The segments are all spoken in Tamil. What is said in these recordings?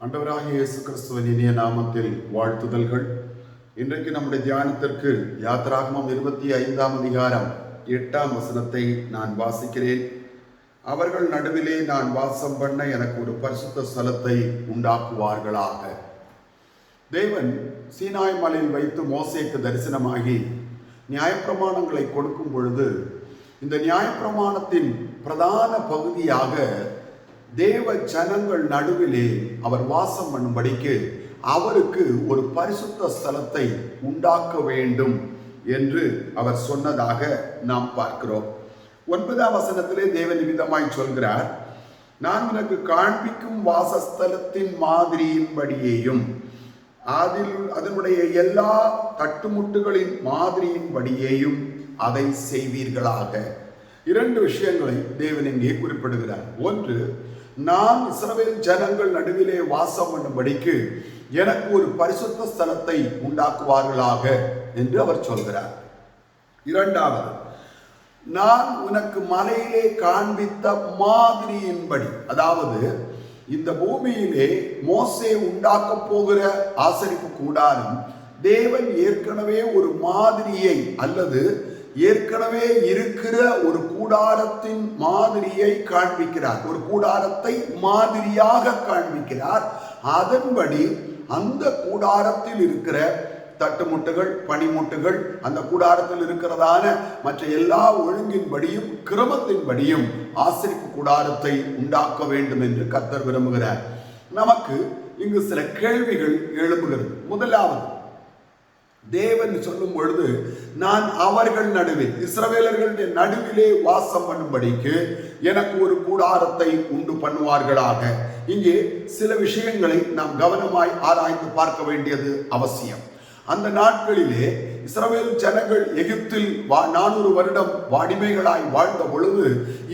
ஆண்டவராகிய இயேசு கிறிஸ்துவின் இனிய நாமத்தில் வாழ்த்துதல்கள். இன்றைக்கு நம்முடைய தியானத்திற்கு யாத்திராகமம் 25ஆம் அதிகாரம் 8ஆம் வசனத்தை நான் வாசிக்கிறேன். அவர்கள் நடுவிலே நான் வாசம் பண்ண எனக்கு ஒரு பரிசுத்த ஸ்தலத்தை உண்டாக்குவார்களாக. தேவன் சீனாய் மலையில் வைத்து மோசேக்கு தரிசனமாகி நியாயப்பிரமாணங்களை கொடுக்கும் பொழுது இந்த நியாயப்பிரமாணத்தின் பிரதான பகுதியாக தேவ ஜனங்கள் நடுவிலே அவர் வாசம் பண்ணும்படிக்கு அவருக்கு ஒரு பரிசுத்த ஸ்தலத்தை உண்டாக்க வேண்டும் என்று அவர் சொன்னதாக நாம் பார்க்கிறோம். 9ஆம் வசனத்திலே தேவன் விதமாய் சொல்கிறார், நான் உனக்கு காண்பிக்கும் வாசஸ்தலத்தின் மாதிரியின்படியேயும் அதனுடைய எல்லா தட்டுமுட்டுகளின் மாதிரியின்படியேயும் அதை செய்வீர்களாக. 2 விஷயங்களை தேவன் இங்கே குறிப்பிடுகிறார். ஒன்று, நான் இஸ்ரவேல் ஜனங்கள் நடுவிலே வாசம் பண்ணும்படிக்கு எனக்கு ஒரு பரிசுத்த ஸ்தலத்தை உண்டாக்குவார்களாக என்று அவர் சொல்கிறார். 2வது, நான் உனக்கு மலையிலே காண்பித்த மாதிரியின்படி, அதாவது இந்த பூமியிலே மோசே உண்டாக்க போகிற ஆசரிப்பு கூடாரம் தேவன் ஏற்கனவே ஒரு மாதிரியை அல்லது ஏற்கனவே இருக்கிற ஒரு கூடாரத்தின் மாதிரியை காண்பிக்கிறார். ஒரு கூடாரத்தை மாதிரியாக காண்பிக்கிறார். அதன்படி அந்த கூடாரத்தில் இருக்கிற தட்டுமுட்டுகள், பனிமுட்டுகள், அந்த கூடாரத்தில் இருக்கிறதான மற்ற எல்லா ஒழுங்கின்படியும் கிரமத்தின்படியும் ஆசரிப்பு கூடாரத்தை உண்டாக்க வேண்டும் என்று கர்த்தர் விரும்புகிறார். நமக்கு இங்கு சில கேள்விகள் எழும்புகிறது. முதலாவது, தேவன் சொல்லும் பொழுது நான் அவர்கள் நடுவில், இஸ்ரவேலர்களுடைய நடுவிலே வாசம் பண்ணும்படிக்கு எனக்கு ஒரு கூடாரத்தை உண்டு பண்ணுவார்களாக. இங்கே சில விஷயங்களை நாம் கவனமாய் ஆராய்ந்து பார்க்க வேண்டியது அவசியம். அந்த நாட்களிலே இஸ்ரவேல் ஜனங்கள் எகிப்தில் 400 வருடம் அடிமைகளாய் வாழ்ந்த பொழுது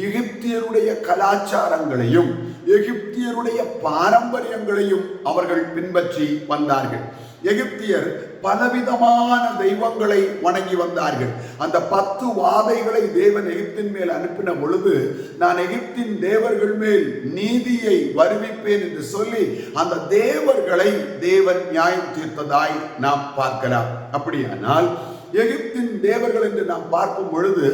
எகிப்தியருடைய கலாச்சாரங்களையும் எகிப்தியருடைய பாரம்பரியங்களையும் அவர்கள் பின்பற்றி வந்தார்கள். எகிப்தியர் பலவிதமான தெய்வங்களை வணங்கி வந்தார்கள். அந்த 10 வாதைகளை தேவன் எகிப்தின் மேல் அனுப்பின பொழுது, நான் எகிப்தின் தேவர்கள் மேல் நீதியை வருவிப்பேன் என்று சொல்லி அந்த தேவர்களை தேவன் நியாயம் தீர்த்ததாய் நாம் பார்க்கலாம். அப்படியானால் எகிப்தின் தேவர்கள் என்று நாம் பார்க்கும் பொழுது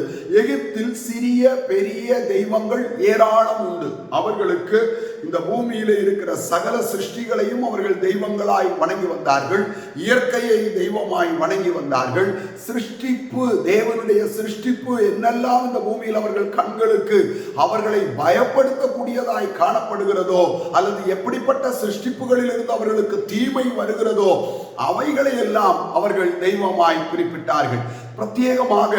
எகிப்தில் சிறிய பெரிய தெய்வங்கள் ஏராளம் உண்டு. அவர்களுக்கு இந்த பூமியிலே இருக்கிற சகல சிருஷ்டிகளையும் அவர்கள் தெய்வங்களாய் வணங்கி வந்தார்கள். இயற்கையை தெய்வமாய் வணங்கி வந்தார்கள். சிருஷ்டிப்பு, தேவனுடைய சிருஷ்டிப்பு என்னெல்லாம் இந்த பூமியில் அவர்கள் கண்களுக்கு அவர்களை பயப்படுத்தக்கூடியதாய் காணப்படுகிறதோ, அல்லது எப்படிப்பட்ட சிருஷ்டிப்புகளில் இருந்து அவர்களுக்கு தீமை வருகிறதோ அவைகளை எல்லாம் அவர்கள் தெய்வமாய் குறிப்பிட்டார்கள். பிரத்யேகமாக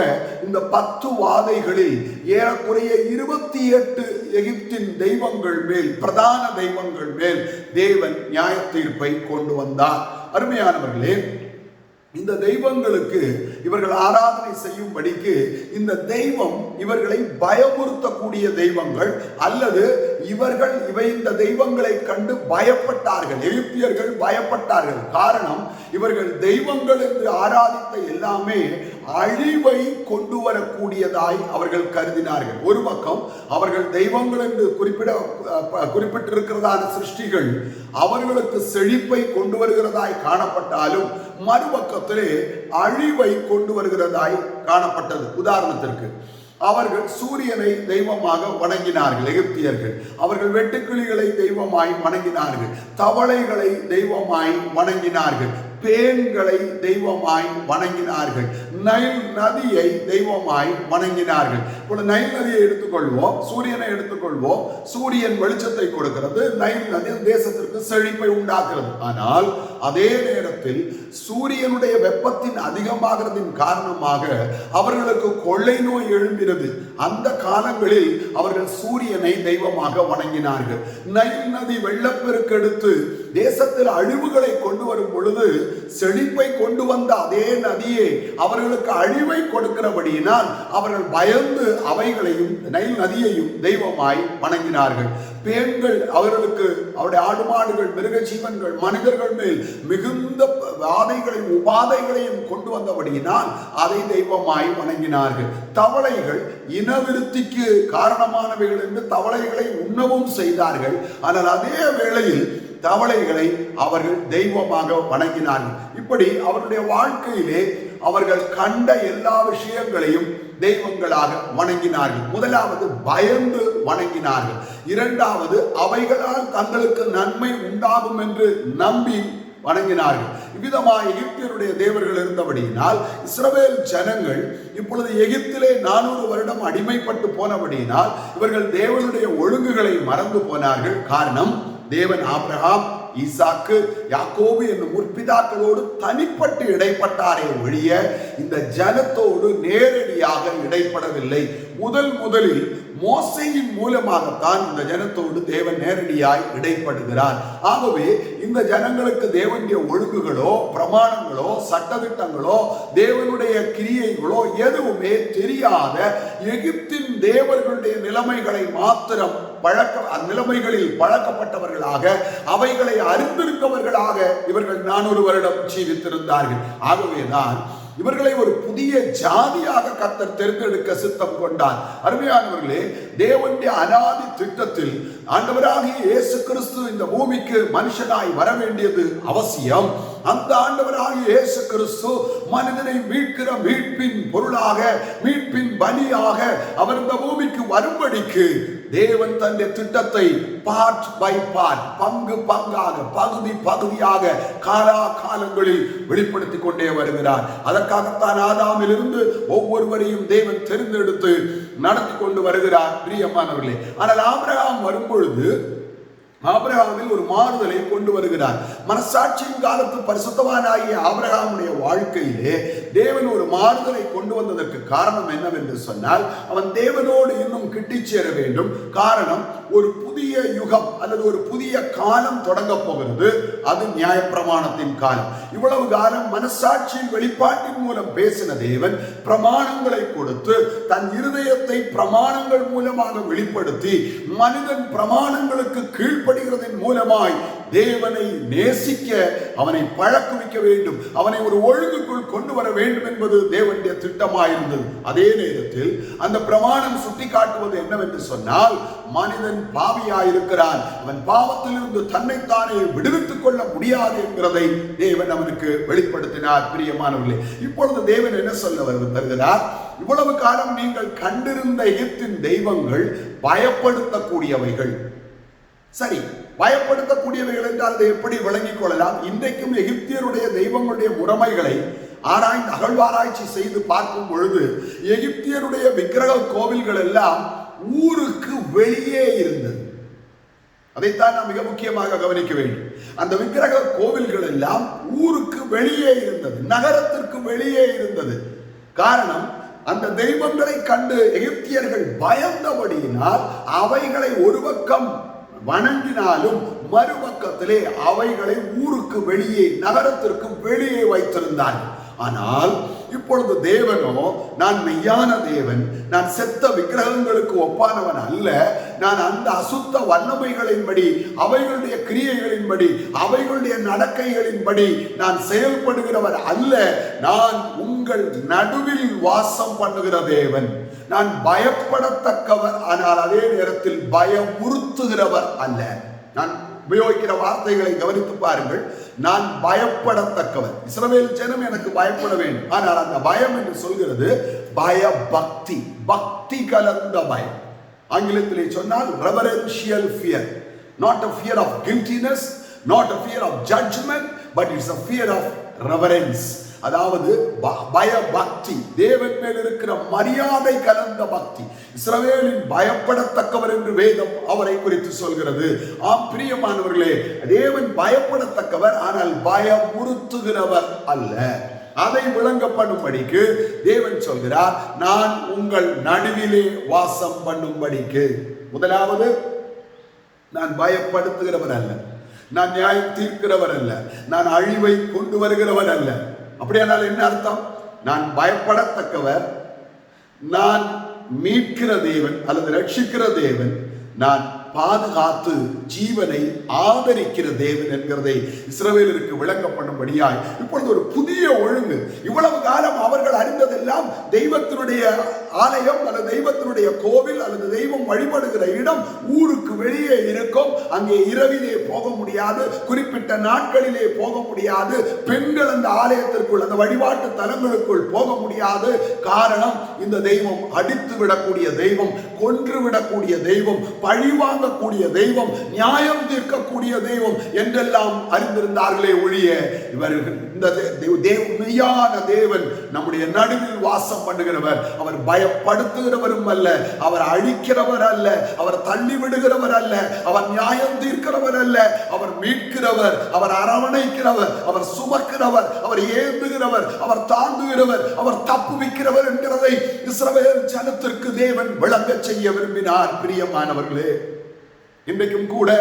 இந்த 10 வாதைகளில் ஏறக்குறைய 28 எகிப்தின் தெய்வங்கள் மேல், பிரதான தெய்வங்கள் மேல் தேவன் நியாய தீர்ப்பை கொண்டு வந்தார். அருமையானவர்களே, இந்த தெய்வங்களுக்கு இவர்கள் ஆராதனை செய்யும்படிக்கு இந்த தெய்வம் இவர்களை பயமுறுத்தக்கூடிய தெய்வங்கள், அல்லது இந்த தெய்வங்களை கண்டு பயப்பட்டார்கள். எகிப்தியர்கள் பயப்பட்டார்கள். காரணம், இவர்கள் தெய்வங்கள் என்று ஆராதித்த எல்லாமே அழிவை கொண்டு வரக்கூடியதாய் அவர்கள் கருதினார்கள். ஒரு பக்கம் அவர்கள் தெய்வங்கள் என்று குறிப்பிட்டிருக்கிறதான சிருஷ்டிகள் அவர்களுக்கு செழிப்பை கொண்டு வருகிறதாய் காணப்பட்டாலும், மறுபக்கத்திலே அழிவை கொண்டு வருகிறதாய் காணப்பட்டது. உதாரணத்திற்கு, அவர்கள் சூரியனை தெய்வமாக வணங்கினார்கள். எகிப்தியர்கள் அவர்கள் வெட்டுக்கிளிகளை தெய்வமாய் வணங்கினார்கள். தவளைகளை தெய்வமாய் வணங்கினார்கள். பேன்களை தெய்வமாய் வணங்கினார்கள். நைல் நதியை தெய்வமாய் வணங்கினார்கள். இப்பொழுது நைல் நதியை எடுத்துக்கொள்வோம், சூரியனை எடுத்துக்கொள்வோம். சூரியன் வெளிச்சத்தை கொடுக்கிறது, நைல் நதி தேசத்திற்கு செழிப்பை உண்டாக்குறது. ஆனால் அதே நேரத்தில் சூரியனுடைய வெப்பத்தின் அதிகமாகிறதின் காரணமாக அவர்களுக்கு கொள்ளை நோய் எழும்பினது. அந்த காலங்களில் அவர்கள் சூரியனை தெய்வமாக வணங்கினார்கள். நைல் நதி வெள்ளப்பெருக்கெடுத்து தேசத்தில் அழிவுகளை கொண்டு வரும் பொழுது செழிப்பை கொண்டு வந்த அதே நதியே அவர்களுக்கு அழிவை கொடுக்கிறபடியினால் அவர்கள் பயந்து அவைகளையும் நைல் நதியையும் தெய்வமாய் வணங்கினார்கள். பெண்கள் அவர்களுக்கு அவருடைய ஆடு மாடுகள், மிருக ஜீவன்கள், மனிதர்கள் மேல் மிகுந்த வாதைகளையும் உபாதைகளையும் கொண்டு வந்தபடியினால் அதை தெய்வமாய் வணங்கினார்கள். தவளைகள் இனவிருத்திக்கு காரணமானவைகள் என்று தவளைகளை உண்ணவும் செய்தார்கள். ஆனால் அதே வேளையில் தவளைகளை அவர்கள் தெய்வமாக வணங்கினார்கள். இப்படி அவருடைய வாழ்க்கையிலே அவர்கள் கண்ட எல்லா விஷயங்களையும் தெய்வங்களாக வணங்கினார்கள். முதலாவது பயந்து வணங்கினார்கள். இரண்டாவது அவைகளால் தங்களுக்கு நன்மை உண்டாகும் என்று நம்பி வணங்கினார்கள். இவ்விதமாக எகிப்தியருடைய தேவர்கள் இருந்தபடியினால் இஸ்ரவேல் ஜனங்கள் இப்பொழுது எகிப்திலே 400 வருடம் அடிமைப்பட்டு போனபடியினால் இவர்கள் தேவனுடைய ஒழுங்குகளை மறந்து போனார்கள். காரணம், தேவன் ஆபிரகாம், ஈசாக்கு, யாக்கோபு என்னும் முற்பிதாக்களோடு தனிப்பட்டு இடைப்பட்டாரே ஒழிய இந்த ஜனத்தோடு நேரடியாக இடைப்படவில்லை. முதலில் மோசேயின் மூலமாகத்தான் இந்த ஜனத்தோடு தேவன் நேரடியாய் இடைப்படுகிறார். ஆகவே இந்த ஜனங்களுக்கு தேவனுடைய ஒழுங்குகளோ பிரமாணங்களோ சட்டதிட்டங்களோ தேவனுடைய கிரியைகளோ எதுவுமே தெரியாத எகிப்தின் தேவர்களுடைய நிலைமைகளை மாத்திரம் நிலைமைகளில் பழக்கப்பட்டவர்களாக அவைகளை அறிந்திருந்தவர்களாக இவர்கள் 400 வருடம் ஜீவித்திருந்தார்கள். ஆகவேதான் இவர்களை ஒரு புதிய ஜாதியாக கர்த்தர் தேர்ந்தெடுக்க சித்தம் கொண்டார். அருமையானவர்களே, தேவனுடைய அநாதி திட்டத்தில் ஆண்டவராகிய இயேசு கிறிஸ்து இந்த பூமிக்கு மனுஷனாய் வர வேண்டியது அவசியம். அந்த ஆண்டவராகிய இயேசு கிறிஸ்து மனிதனை மீட்கிற மீட்பின் பொருளாக, மீட்பின் பலியாக அவர் இந்த பூமிக்கு வரும்படிக்கு தேவன் தன்னுடைய திட்டத்தை பார்ட் பை பார்ட், பங்கு பங்காக, பகுதி பகுதியாக காலங்களில் வெளிப்படுத்திக் கொண்டே வருகிறார். அதற்காகத்தான் ஆதாமிலிருந்து ஒவ்வொருவரையும் தேவன் தெரிந்தெடுத்து நடத்தி கொண்டு வருகிறார். பிரியமானவர்களே, ஆனால் ஆபிரகாம் வரும்பொழுது ஆபிரகாமில் ஒரு மாறுதலை கொண்டு வருகிறார். மனசாட்சியின் காலத்து பரிசுத்தவானாகிய ஆபிரகாமுடைய வாழ்க்கையிலே தேவன் ஒரு மாறுதலை கொண்டு வந்ததற்கு காரணம் என்னவென்று சொன்னால், அவன் தேவனோடு இன்னும் கிட்டி சேர வேண்டும். காரணம், ஒரு புதிய யுகம் அல்லது ஒரு புதிய காலம் தொடங்க போகிறது. அது நியாயப்பிரமாணத்தின் காலம். இவ்வளவு காலம் மனசாட்சியின் வெளிப்பாட்டின் மூலம் பேசின தேவன் பிரமாணங்களை கொடுத்து தன் இருதயத்தை பிரமாணங்கள் மூலமாக வெளிப்படுத்தி மனிதன் பிரமாணங்களுக்கு கீழ்ப்படுகிறதன் மூலமாய் தேவனை நேசிக்க அவனை பழக்குவிக்க வேண்டும், அவனை ஒரு ஒழுங்குக்குள் கொண்டு வர வேண்டும் என்பது தேவனுடைய திட்டமாயிருந்தது. அதே நேரத்தில் அந்த பிரமாணம் சுட்டி காட்டுவது என்னவென்று சொன்னால், மனிதன் பாவியாயிருக்கிறான், அவன் பாவத்திலிருந்து தன்னைத்தானே விடுவித்துக் கொள்ள முடியாது என்கிறதை தேவன் அவனுக்கு வெளிப்படுத்தினார். பிரியமானவர்களே, இப்பொழுது தேவன் என்ன சொல்ல வருகிறார்? இவ்வளவு காலம் நீங்கள் கண்டிருந்த எகிப்தின் தெய்வங்கள் பயப்படுத்தக்கூடியவைகள். சரி, பயப்படுத்தக்கூடியவைகள் என்றால் அதை எப்படி விளங்கிக் கொள்ளலாம்? இன்றைக்கும் எகிப்தியருடைய தெய்வங்களுடைய முறைமைகளை ஆராய்ந்து அகழ்வாராய்ச்சி செய்து பார்க்கும் பொழுது எகிப்தியருடைய விக்கிரக கோவில்கள் எல்லாம் ஊருக்கு வெளியே இருந்தது. அதைத்தான் நாம் மிக முக்கியமாக கவனிக்க வேண்டும். அந்த விக்கிரக கோவில்கள் எல்லாம் ஊருக்கு வெளியே இருந்தது, நகரத்திற்கு வெளியே இருந்தது. காரணம், அந்த தெய்வங்களை கண்டு எகிப்தியர்கள் பயந்தபடியினால் அவைகளை ஒரு பக்கம் வணங்கினாலும் மறுபக்கத்திலே அவைகளை ஊருக்கு வெளியே, நகரத்திற்கு வெளியே வைத்திருந்தார்கள். ஆனால் இப்பொழுது தேவனோ, நான் மெய்யான தேவன், நான் செத்த விக்கிரகங்களுக்கு ஒப்பானவன் அல்ல, நான் அந்த அசுத்த வல்லமைகளின்படி, அவைகளுடைய கிரியைகளின்படி, அவைகளுடைய நடக்கைகளின்படி நான் செயல்படுகிறவர் அல்ல. நான் உங்கள் நடுவில் வாசம் பண்ணுகிற தேவன். நான் பயப்படத்தக்கவர், ஆனால் அதே நேரத்தில் பயமுறுத்துகிறவர் அல்ல. நான் உபயோகிக்கிற வார்த்தைகளை கவனித்து பாருங்கள். நான் பயப்படத்தக்கவர். இஸ்ரவேல் ஜனம் எனக்கு பயப்பட வேண்டும். ஆனால் அந்த பயம் என்று சொல்கிறது பயபக்தி, பக்தி கலந்த பயம். ஆங்கிலத்திலே சொன்னால் reverential fear, not a fear of guiltiness, not a fear of judgment, but it's a fear of reverence. அதாவது பயபக்தி, தேவன் மேல் இருக்கிற மரியாதை கலந்த பக்தி. இஸ்ரவேலின் பயப்படத்தக்கவர் என்று வேதம் அவரை குறித்து சொல்கிறது. ஆம் பிரியமானவர்களே, தேவன் பயப்படத்தக்கவர், ஆனால் பயமுறுத்துகிறவர் அல்ல. அதை விளங்கப்படும்படிக்கு தேவன் சொல்கிறார், நான் உங்கள் நடுவிலே வாசம் பண்ணும்படிக்கு. முதலாவது, நான் பயப்படுத்துகிறவர் அல்ல, நான் நியாயம் தீர்க்கிறவர் அல்ல, நான் அழிவை கொண்டு வருகிறவர் அல்ல. அப்படியானால் என்ன அர்த்தம்? நான் பயப்படத்தக்கவர், நான் மீட்கிற தேவன் அல்லது ரட்சிக்கிற தேவன், நான் பாதுகாத்து ஜீவனை ஆதரிக்கிற தேவன் என்கிறதை இஸ்ரவேலருக்கு விளங்கப்படும்படியாய் இப்பொழுது ஒரு புதிய ஒழுங்கு. இவ்வளவு காலம் அவர்கள் அறிந்ததெல்லாம் தெய்வத்தினுடைய ஆலயம் அல்லது தெய்வத்தினுடைய கோவில் அல்லது தெய்வம் வழிபடுகிற இடம் ஊருக்கு வெளியே இருக்கும். அங்கே இரவிலே போக முடியாது, குறிப்பிட்ட நாட்களிலே போக முடியாது. பெண்கள் அந்த ஆலயத்திற்குள், அந்த வழிபாட்டு தலங்களுக்குள் போக முடியாது. காரணம், இந்த தெய்வம் அடித்து விடக்கூடிய தெய்வம், கொன்று விடக்கூடிய தெய்வம், பழி வாங்கக்கூடிய தெய்வம், நியாயம் தீர்க்கக்கூடிய தெய்வம் என்றெல்லாம் அறிந்திருந்தார்களே ஒழிய இவர்கள் இந்த மெய்யான தேவன் நம்முடைய நடுவில் வாசம் பண்ணுகிறவர். அவர் பயப்படுத்துகிறவரும் அல்ல, அவர் அழிக்கிறவர் அல்ல, அவர் தள்ளி விடுகிறவர் அல்ல, அவர் நியாயம் தீர்க்கிறவர் அல்ல, அவர் மீட்கிறவர், அவர் அரவணைக்கிறவர், அவர் சுமக்கிறவர், அவர் ஏந்துகிறவர், அவர் தாங்குகிறவர், அவர் தப்புவிக்கிறவர் என்கிறதை இஸ்ரவேல் ஜனத்திற்கு தேவன் விளங்க செய்ய விரும்பினார். பிரியமானவர்களே, இன்றைக்கும் கூட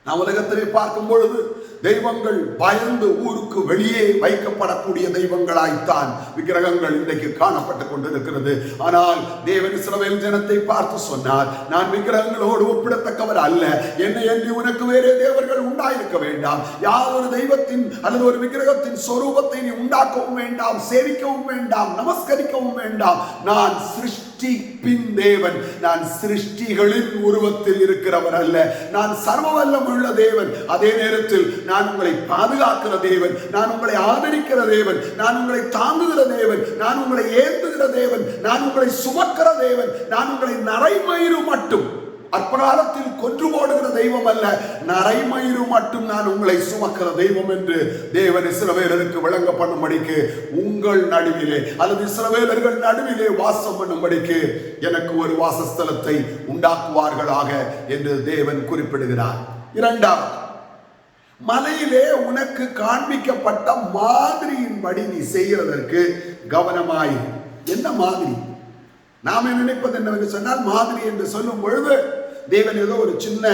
நாம் உலகத்திலே பார்க்கும் பொழுது தெய்வங்கள் பயந்து ஊருக்கு வெளியே வைக்கப்படக்கூடிய தெய்வங்களாய்த்தான் விக்கிரகங்கள் இன்றைக்கு காணப்பட்டுக் கொண்டிருக்கிறது. ஆனால் தேவன் இஸ்ரவேல் ஜனத்தை பார்த்து சொன்னார், நான் விக்கிரகங்களோடு ஒப்பிடத்தக்கவர் அல்ல, என்னை அன்றி உனக்கு வேறே தேவர்கள் உண்டாயிருக்க வேண்டாம். யாதொரு தெய்வத்தின் அல்லது ஒரு விக்கிரகத்தின் சொரூபத்தை நீ உண்டாக்கவும் வேண்டாம், சேவிக்கவும் வேண்டாம், நமஸ்கரிக்கவும் வேண்டாம். நான் சிருஷ்டிப்பின் தேவன், நான் சிருஷ்டிகளின் உருவத்தில் இருக்கிறவர் அல்ல, நான் சர்வவல்லம் உள்ள தேவன். அதே நேரத்தில் நான் உங்களை பாதுகாக்கிற தேவன், நான் உங்களை ஆதரிக்கிற தேவன், நான் உங்களை தாங்குகிற தேவன், நான் உங்களை ஏந்துகிற தேவன், நான் உங்களை சுமக்கிற தேவன், நான் உங்களை நரைமயிறு மட்டும், அற்பகாலத்தில் கொன்று போடுகிற தெய்வம் அல்ல, நரைமயிறு மட்டும் நான் உங்களை சுமக்கிற தெய்வம் என்று தேவன் இஸ்ரவேலருக்கு விளங்க பண்ணும்படிக்கு உங்கள் நடுவிலே அல்லது இஸ்ரவேலர்கள் நடுவிலே வாசம் பண்ணும்படிக்கு எனக்கு ஒரு வாசஸ்தலத்தை உண்டாக்குவார்களாக என்று தேவன் குறிப்பிடுகிறார். இரண்டாவது, மலையிலே உனக்கு காண்பிக்கப்பட்ட மாதிரியின்படி நீ செய்கிறதற்கு கவனமாய். என்ன மாதிரி? நாம நினைப்பது என்னவென்று சொன்னால், மாதிரி என்று சொல்லும் பொழுது தேவன் ஏதோ ஒரு சின்ன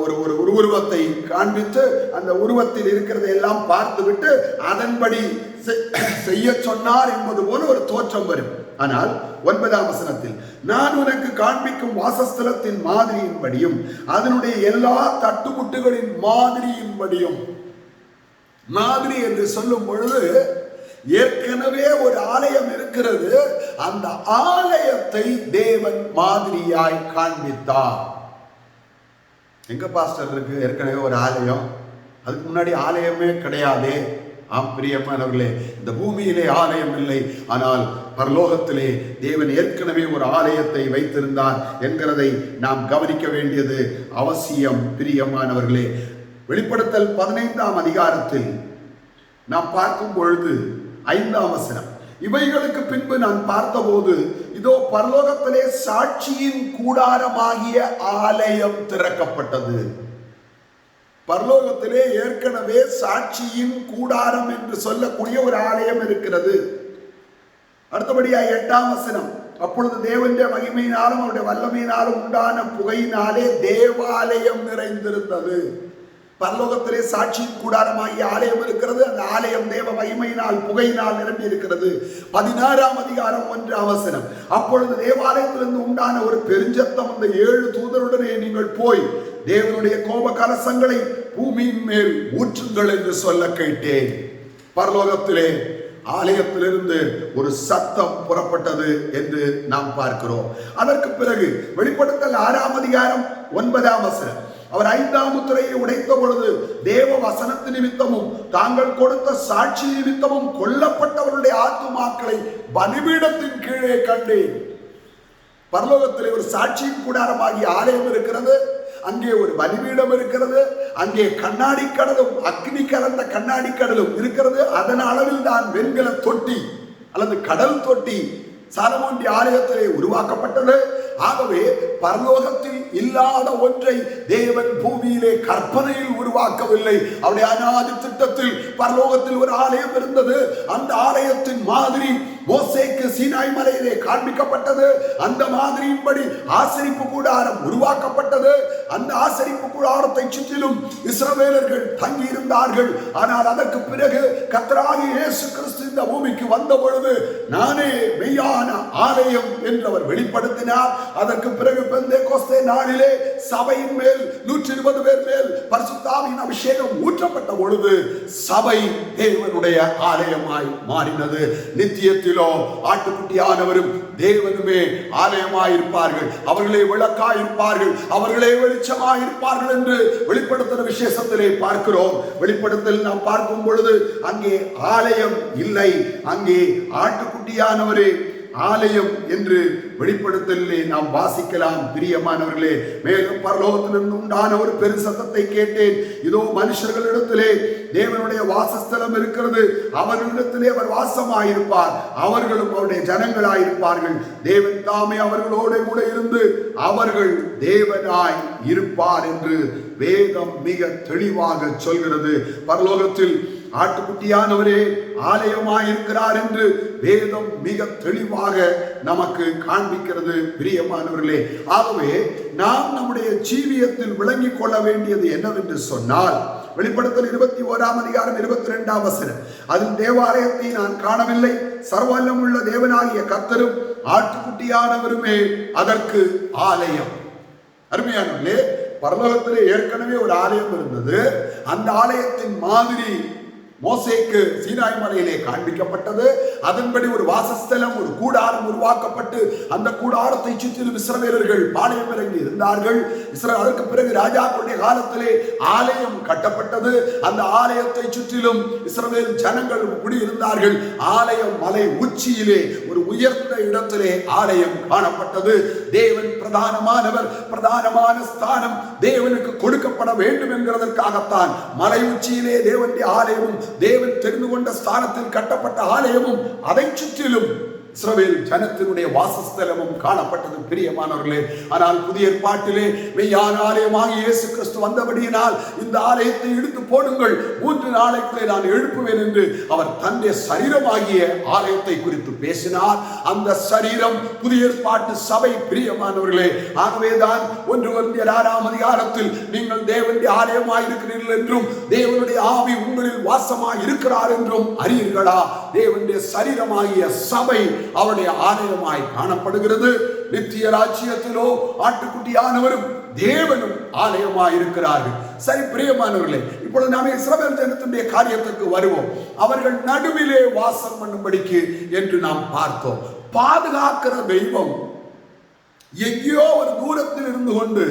ஒரு உருவத்தை காண்பித்து அந்த உருவத்தில் இருக்கிறதை எல்லாம் பார்த்துவிட்டு அதன்படி செய்ய சொன்னார் என்பது போல ஒரு தோற்றம் வரும். ஆனால் 9ஆம் வசனத்தில், நான் உனக்கு காண்பிக்கும் வாசஸ்தலத்தின் மாதிரியின்படியும் அதனுடைய எல்லா தட்டுமுட்டுகளின் மாதிரியின்படியும். மாதிரி என்று சொல்லும் பொழுது ஏற்கனவே ஒரு ஆலயம் இருக்கிறது, அந்த ஆலயத்தை தேவன் மாதிரியாய் காண்பித்தார். எங்க பாஸ்டர் இருக்கு ஏற்கனவே ஒரு ஆலயம், அதுக்கு முன்னாடி ஆலயமே கிடையாதே. ஆம் பிரியமானவர்களே, இந்த பூமியிலே ஆலயம் இல்லை, ஆனால் பரலோகத்திலே தேவன் ஏற்கனவே ஒரு ஆலயத்தை வைத்திருந்தார் என்கிறதை நாம் கவனிக்க வேண்டியது அவசியம். பிரியமானவர்களே, வெளிப்படுத்தல் 15ஆம் அதிகாரத்தில் நாம் பார்க்கும் பொழுது 5ஆம் வசனம், இவைகளுக்கு பின்பு நான் பார்த்தபோது இதோ பரலோகத்திலே சாட்சியின் கூடாரமாகிய ஆலயம் திறக்கப்பட்டது. பரலோகத்திலே ஏற்கனவே சாட்சியின் கூடாரம் என்று சொல்லக்கூடிய ஒரு ஆலயம் இருக்கிறது. அடுத்தபடியா 8ஆம் வசனம், அப்பொழுது தேவனுடைய மகிமையினாலும் அவருடைய வல்லமையினாலும் உண்டான புகையினாலே தேவாலயம் நிறைந்திருந்தது. பரலோகத்திலே சாட்சியின் கூடாரமாகிய ஆலயம் இருக்கிறது. அந்த ஆலயம் தேவ மகிமையினால் புகையினால் நிரம்பி இருக்கிறது. 16ஆம் அதிகாரம் 1ஆம் வசனம், அப்பொழுது தேவாலயத்திலிருந்து உண்டான ஒரு பெருஞ்சத்தம், அந்த 7 தூதருடனே நீங்கள் போய் தேவனுடைய கோப கலசங்களை பூமியின் மேல் ஊற்றுங்கள் என்று சொல்ல கேட்டேன். பரலோகத்திலே ஆலயத்திலிருந்து ஒரு சத்தம் புறப்பட்டது என்று நாம் பார்க்கிறோம். அதற்கு பிறகு வெளிப்படுத்தல் 6ஆம் அதிகாரம் 9ஆம் வசனம், அவர் 5ஆம் முத்திரையை உடைத்த பொழுது தேவ வசனத்து நிமித்தமும் தாங்கள் கொடுத்த சாட்சி நிமித்தமும் கொல்லப்பட்டவருடைய ஆத்துமாக்களை பலிபீடத்தின் கீழே கண்டேன். பரலோகத்திலே ஒரு சாட்சியின் கூடாரமாகிய ஆலயம் இருக்கிறது, அங்கே ஒரு பலிபீடம் இருக்கிறது, அங்கே கண்ணாடி கடலும் அக்னி கலந்த கண்ணாடி கடலும் இருக்கிறது. அதன் அளவில் தான் வெண்கல தொட்டி அல்லது கடல் தொட்டி சாலமோனுடைய ஆலயத்திலே உருவாக்கப்பட்டது. ஆகவே பரலோகத்தில் இல்லாத ஒன்றை தேவன் பூமியிலே கற்பனையில் உருவாக்கவில்லை. அவருடைய அநாதி திட்டத்தில் பரலோகத்தில் ஒரு ஆலயம் இருந்தது. அந்த ஆலயத்தின் மாதிரி மோசேக்கு சீனாய் மலையிலே காண்பிக்கப்பட்டது. அந்த மாதிரியின்படி ஆசரிப்பு கூடாரம் உருவாக்கப்பட்டது. அந்த ஆசரிப்பு கூடாரத்தை சுற்றிலும் இஸ்ரவேலர்கள் தங்கி இருந்தார்கள். ஆனால் அதற்கு பிறகு கர்த்தராகிய இயேசு கிறிஸ்து இந்த பூமிக்கு வந்த பொழுது நானே மெய்யான ஆலயம் என்று அவர் வெளிப்படுத்தினார். அதற்கு பிறகு பெந்தேகோஸ்தே நாளிலே சபையின் மேல் 120 பேர் மேல் பரிசுத்த ஆவியின் அபிஷேகம் ஊற்றப்பட்ட பொழுது சபை தேவனுடைய ஆலயமாய் மாறினது. நித்தியத்திலோ ஆட்டுக்குட்டியானவரும் தேவனுமே ஆலயமாயிருப்பார்கள், அவர்களே விளக்காயிருப்பார்கள், அவர்களே வெளிச்சமாயிருப்பார்கள் என்று வெளிப்படுத்தின விசேஷத்திலே பார்க்கிறோம். வெளிப்படுத்தல் நாம் பார்க்கும் பொழுது அங்கே ஆலயம் இல்லை, அங்கே ஆட்டுக்குட்டியானவரே ஆலயம் என்று வெளிப்படுத்தலிலே நாம் வாசிக்கலாம். பிரியமானவர்களே, மேலும் பரலோகத்திலிருந்து உண்டான ஒரு பெரு சத்தத்தை கேட்டேன். இதோ மனுஷர்களிடத்திலே தேவனுடைய வாசஸ்தலம் இருக்கிறது, அவர்களிடத்திலே அவர் வாசமாயிருப்பார், அவர்களும் அவருடைய ஜனங்களாயிருப்பார்கள். தேவன் தாமே அவர்களோடு கூட இருந்து அவர்கள் தேவனாய் இருப்பார் என்று வேதம் மிக தெளிவாக சொல்கிறது. பரலோகத்தில் ஆட்டுக்குட்டியானவரே ஆலயமாயிருக்கிறார் என்று வேதம் மிக தெளிவாக நமக்கு காண்பிக்கிறது. பிரியமானவர்களே, ஆகவே நாம் நம்முடைய ஜீவியத்தில் விளங்கிக் கொள்ள வேண்டியது என்னவென்று சொன்னால், வெளிப்படுத்தல் 21ஆம் அதிகாரம் 22ஆம் வசனம், அதில் தேவாலயத்தை நான் காணவில்லை, சர்வவல்லமை உள்ள தேவனாகிய கர்த்தரும் ஆட்டுக்குட்டியானவருமே அதற்கு ஆலயம். அருமையானவர்களே, பரலோகத்திலே ஏற்கனவே ஒரு ஆலயம் இருந்தது. அந்த ஆலயத்தின் மாதிரி மோசேக்கு சீனாய் மலையிலே காண்பிக்கப்பட்டது. அதன்படி ஒரு வாசஸ்தலம், ஒரு கூடாரம் உருவாக்கப்பட்டு அந்த கூடாரத்தை சுற்றிலும் இஸ்ரவேலர்கள் பாளையம் இறங்கி இருந்தார்கள். அதற்கு பிறகு ராஜாக்களுடைய காலத்திலே ஆலயம் கட்டப்பட்டது. அந்த ஆலயத்தை சுற்றிலும் இஸ்ரவேல் ஜனங்கள் குடியிருந்தார்கள். ஆலயம் மலை உச்சியிலே ஒரு உயர்ந்த இடத்திலே ஆலயம் காணப்பட்டது. தேவன் பிரதானமானவர், பிரதானமான ஸ்தானம் தேவனுக்கு கொடுக்கப்பட வேண்டும் என்கிறதற்காகத்தான் மலை உச்சியிலே தேவனுடைய ஆலயமும் தேவன் தெரிந்து கொண்ட ஸ்தானத்தில் கட்டப்பட்ட ஆலயமும் அதை சுற்றிலும் இஸ்ரவேல் ஜனத்தினுடைய வாசஸ்தலமும் காணப்பட்டது. பிரியமானவர்களே, ஆனால் புதிய ஏற்பாட்டிலே மெய்யான ஆலயமாக இயேசு கிறிஸ்து வந்தபடியினால் இந்த ஆலயத்தை இடித்து போடுங்கள், 3 நாளைக்குள்ளே நான் எழுப்புவேன் என்று அவர் தன்னுடைய சரீரமாகிய ஆலயத்தை குறித்து பேசினார். அந்த சரீரம் புதிய ஏற்பாட்டு சபை. பிரியமானவர்களே, ஆகவேதான் 1 கொரிந்தியர் 6ஆம் அதிகாரத்தில் நீங்கள் தேவனுடைய ஆலயமாயிருக்கிறீர்கள் என்றும் தேவனுடைய ஆவி உங்களில் வாசமாய் இருக்கிறார் என்றும் அறியீர்களா? தேவனுடைய சரீரமாகிய சபை அவருடைய ஆலயமாய் காணப்படுகிறது. நித்திய ராஜ்யத்திலோ ஆட்டுக்குட்டியானவரும் தேவனும் ஆலயமாய் இருக்கிறார்கள். சரி பிரியமானவர்களே, இப்பொழுது நாம் இஸ்ரவேல் ஜனத்தினுடைய காரியத்துக்கு வருவோம். அவர்கள் நடுவிலே வாசம் பண்ணும்படிக்கு என்று நாம் பார்த்தோம். பாதுகாக்கிற தெய்வம் எங்கேயோ ஒரு தூரத்தில் இருந்து கொண்டு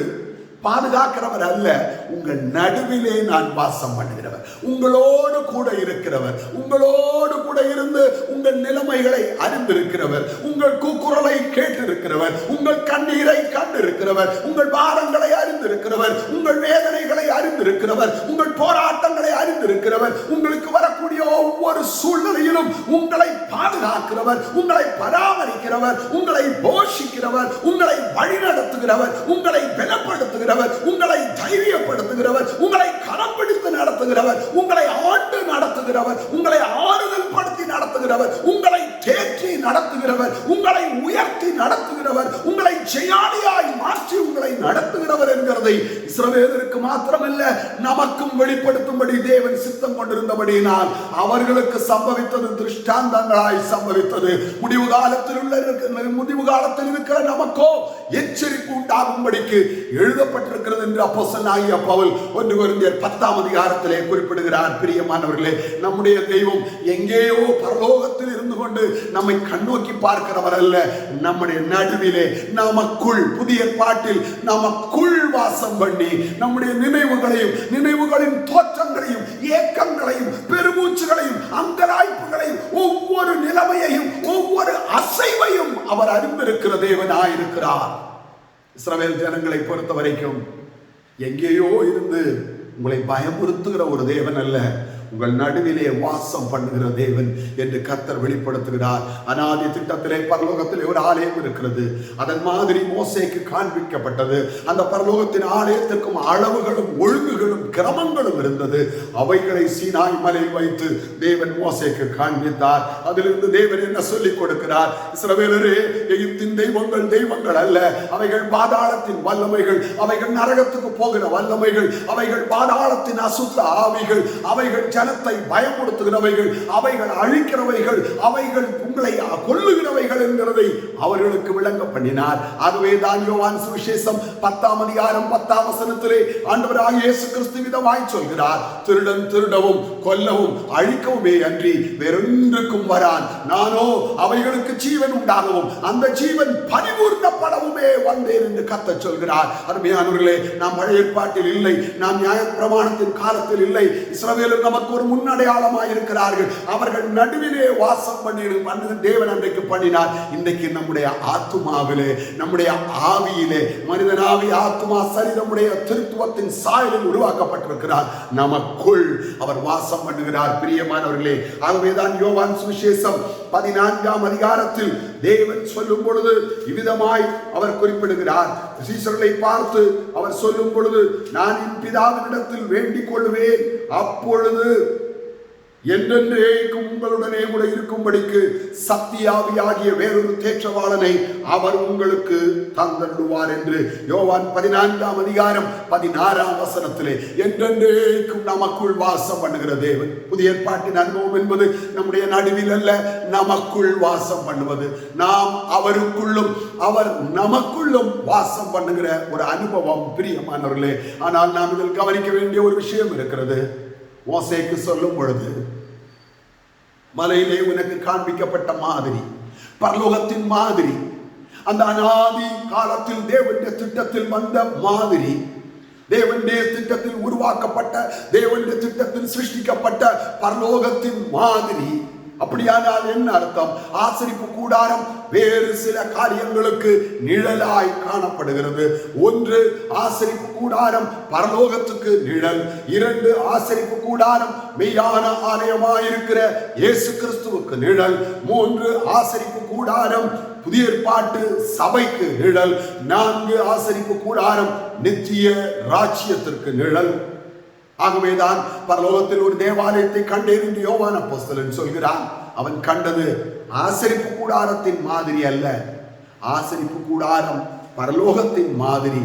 பாதுகாக்கிறவர் அல்ல, உங்கள் நடுவிலே நான் வாசம் பண்ணுகிறவர், உங்களோடு கூட இருக்கிறவர், உங்களோடு கூட இருந்து உங்கள் நிலைமைகளை அறிந்திருக்கிறவர், உங்கள் கூக்குரலை கேட்டிருக்கிறவர், உங்கள் கண்ணீரை கண்டிருக்கிறவர், உங்கள் பாரங்களை அறிந்திருக்கிறவர், உங்கள் வேதனைகளை அறிந்திருக்கிறவர், உங்கள் போராட்டங்களை அறிந்திருக்கிறவர், உங்களுக்கு வரக்கூடிய ஒவ்வொரு சூழ்நிலையிலும் உங்களை பாதுகாக்கிறவர், உங்களை பராமரிக்கிறவர், உங்களை போஷிக்கிறவர், உங்களை வழிநடத்துகிறவர், உங்களை பலப்படுத்துகிறவர், உங்களை தைரியப்படுத்துகிறவர், உங்களை கரம் பிடித்து நடத்துகிறவர், உங்களை ஆண்டு நடத்துகிறவர், உங்களை ஆறுதல் படுத்தி நடத்துகிறவர், உங்களை தேற்றி நடத்துகிறவர், உங்களை உயர்த்தி நடத்துகிறவர், உங்களை ஜெயாலியாய் மாற்றி உங்களை நடத்துகிறவர் என்கிறதை இஸ்ரவேலருக்கு மாத்திரமல்ல நமக்கும் வெளிப்படுத்தும்படி தேவன் சித்தம் கொண்டிருந்தபடியினால் அவர்களுக்கு சம்பவித்தது திருஷ்டாந்தங்களாய் சம்பவித்தது. முடிவு காலத்தில் இருக்கிற நமக்கோ எச்சரிப்பு உண்டாகும்படிக்கு எழுதப்பட்டிருக்கிறது என்று அப்போஸ்தலனாகிய பவுல் 1 கொரிந்தியர் 10ஆம் அதிகாரத்திலே குறிப்பிடுகிறார். பிரியமானவர்களே, நம்முடைய தெய்வம் எங்கேயோ பரலோகத்தில் இருந்து கொண்டு நம்மை கண்ணோக்கி பார்க்கிறவர் அல்ல, நம்முடைய நடுவிலே நமக்குள் புதிய பாட்டில் நமக்குள் வாசம் பண்ணி நம்முடைய நினைவுகளின் தோற்றங்களையும் ஏக்கங்களையும் பெருமூச்சுகளையும் அங்கலாய்ப்புகளையும் ஒவ்வொரு நிலைமையையும் ஒவ்வொரு அசைவையும் அவர் அறிந்திருக்கிற தேவனாயிருக்கிறார். இஸ்ரவேல் ஜனங்களை பொறுத்த வரைக்கும் எங்கேயோ இருந்து உங்களை பயமுறுத்துகிற ஒரு தேவன் அல்ல, உங்கள் நடுவிலே வாசம் பண்ணுகிற தேவன் என்று கர்த்தர் வெளிப்படுத்துகிறார். அநாதி திட்டத்திலே பரலோகத்திலே ஒரு ஆலயம் இருக்கிறது. அதன் மாதிரி மோசேக்கு காண்பிக்கப்பட்டது. அந்த பரலோகத்தின் ஆலயத்திற்கும் அளவுகளும் ஒழுங்குகளும் கிரமங்களும் இருந்தது. அவைகளை சீனாய் மலையில் வைத்து தேவன் மோசேக்கு காண்பித்தார். அதிலிருந்து தேவன் என்ன சொல்லிக் கொடுக்கிறார்? இஸ்ரவேலரே, எகிப்தின் தெய்வங்கள் அல்ல, அவைகள் பாதாளத்தின் வல்லமைகள், அவைகள் நரகத்துக்கு போகிற வல்லமைகள், அவைகள் பாதாளத்தின் அசுத்த ஆவிகள், அவைகள் ஜனத்தை பயமுறுத்துகிறவைகள், அவைகள் அழிக்கிறவைகள், அவைகள் உங்களை கொல்லுகிறவைகள் என்கிறதை அவர்களுக்கு விளங்க பண்ணினார். ஆகவே தான் யோவான் சுவிசேஷம் 10ஆம் அதிகாரம் 10ஆம் வசனத்திலே ஆண்டவராகிய இயேசு கிறிஸ்து விதமாய் சொல்கிறார், திருடன் திருடவும் கொல்லவும் அழிக்கவுமே அன்றி வேறொன்றுக்கும் வரான், நானோ அவைகளுக்கு ஜீவன் உண்டாகவும் அந்த ஜீவன் பரிபூர்ணப்படவுமே வந்தேன் என்று கர்த்தர் சொல்கிறார். அருமையானவர்களே, நாம் பழைய ஏற்பாட்டில் இல்லை, நாம் நியாயப்பிரமாணத்தின் காலத்தில் இல்லை. இஸ்ரவேலர் நமக்கு ஒரு முன்னடையாளமாய் இருக்கிறார்கள். அவர்கள் நடுவிலே வாசம் பண்ணி தேவன் அன்றைக்கு பண்ணினார். இன்றைக்கு நம்முடைய ஆத்துமாவிலே, நம்முடைய ஆவியிலே, மனிதனாவி ஆத்துமா சரீரமுடைய திருத்துவத்தின் சாயலில் உருவாக்கப்பட்டிருக்கிறார். நமக்குள் அவர் வாசம் பண்ணுகிறார். பிரியமானவர்களே, ஆகவேதான் யோவான் சுவிசேஷம் 14ஆம் அதிகாரத்தில் தேவன் சொல்லும் பொழுது இவ்விதமாய் அவர் குறிப்பிடுகிறார். சீசர்களை பார்த்து அவர் சொல்லும் பொழுது, நான் என் பிதாவினிடத்தில் வேண்டிக் கொள்வேன், அப்பொழுது என்றென்றைக்கும் உங்களுடனே கூட இருக்கும்படிக்கு சத்தியாவியாகிய வேறொரு தேற்றவாளனை அவர் உங்களுக்கு தந்தருவார் என்று யோவான் 14ஆம் அதிகாரம் 16ஆம் வசனத்திலே என்றென்றைக்கும் நமக்குள் வாசம் பண்ணுகிற தேவன். புதிய ஏற்பாட்டின் அனுபவம் என்பது நம்முடைய நடுவில் அல்ல, நமக்குள் வாசம் பண்ணுவது. நாம் அவருக்குள்ளும் அவர் நமக்குள்ளும் வாசம் பண்ணுகிற ஒரு அனுபவம். பிரியமானவர்களே, ஆனால் நாம் இதில் கவனிக்க வேண்டிய ஒரு விஷயம் இருக்கிறது. மோசேக்கு சொல்லும் பொழுது, மலையிலே உனக்கு காண்பிக்கப்பட்ட மாதிரி, பரலோகத்தின் மாதிரி, அந்த அநாதி காலத்தில் தேவனுடைய திட்டத்தில் வந்த மாதிரி, தேவனுடைய திட்டத்தில் உருவாக்கப்பட்ட, தேவனுடைய திட்டத்தில் சிருஷ்டிக்கப்பட்ட பரலோகத்தின் மாதிரி. அப்படியானால் என்ன அர்த்தம்? ஆசரிப்பு கூடாரம் வேறு சில காரியங்களுக்கு நிழலாய் காணப்படுகிறது. ஒன்று, ஆசரிப்பு கூடாரம் பரலோகத்துக்கு நிழல். 2, ஆசரிப்பு கூடாரம் மெய்யான ஆலயமாயிருக்கிற இயேசு கிறிஸ்துவுக்கு நிழல். 3, ஆசரிப்பு கூடாரம் புதிய ஏற்பாட்டு சபைக்கு நிழல். 4, ஆசரிப்பு கூடாரம் நித்திய ராஜ்யத்திற்கு நிழல். ஆகவேதான் பரலோகத்தில் ஒரு தேவாலயத்தை கண்டேன் என்று யோவான் அப்போஸ்தலன் சொல்கிறான். அவன் கண்டது ஆசரிப்பு கூடாரத்தின் மாதிரி அல்ல, ஆசரிப்பு கூடாரம் பரலோகத்தின் மாதிரி.